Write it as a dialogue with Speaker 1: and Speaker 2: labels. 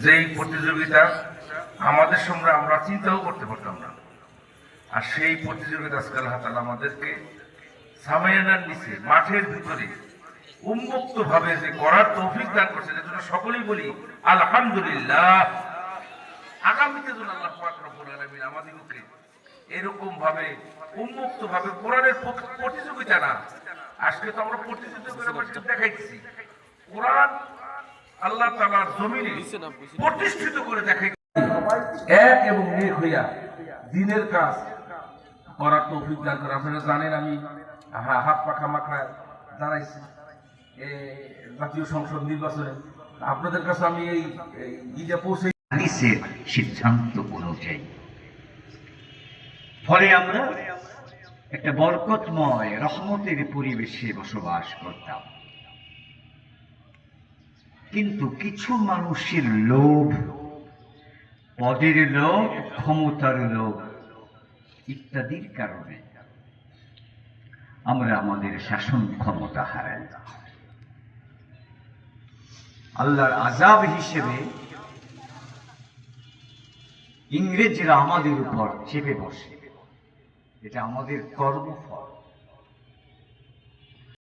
Speaker 1: যেই প্রতিযোগিতা আমাদের সঙ্গে আমরা চিন্তাও করতে পারতাম না, আর সেই প্রতিযোগিতা আজকে আল্লাহ তাআলা আমাদেরকে সামায়ানার নিচে মাঠের ভিতরে উন্মুক্ত ভাবে যে করার তৌফিক দান করছে, এর জন্য সকলেই বলি আলহামদুলিল্লাহ। আগামীতে যেন আল্লাহ পাক রব্বুল আলামিন আমাদেরকে এরকম ভাবে উন্মুক্ত ভাবে কোরআনের প্রতিযোগিতা না, আজকে তো আমরা প্রতিযোগিতা দেখাইছি, কোরআন আল্লাহ তাআলার জমিনে প্রতিষ্ঠিত করে দেখাই এক এবং এক হইয়া দিনের কাজ করার তৌফিক দান করে। আপনারা জানেন আমি হাত পাখা মাখা দাঁড়াইছি জাতীয় সংসদ নির্বাচনে, আপনাদের কাছে আমি এই ইটা পৌঁছে
Speaker 2: হাদিসের সিদ্ধান্ত অনুযায়ী। ফলে আমরা একটা বরকতময় রহমতের পরিবেশে বসবাস করতাম। কিন্তু কিছু মানুষের লোভ, পদের লোভ, ক্ষমতার লোভ ইত্যাদির কারণে আমরা আমাদের শাসন ক্ষমতা হারাই। আল্লাহর আযাব হিসেবে ইংরেজরা আমাদের উপর চেপে বসে, এটা আমাদের কর্মফল।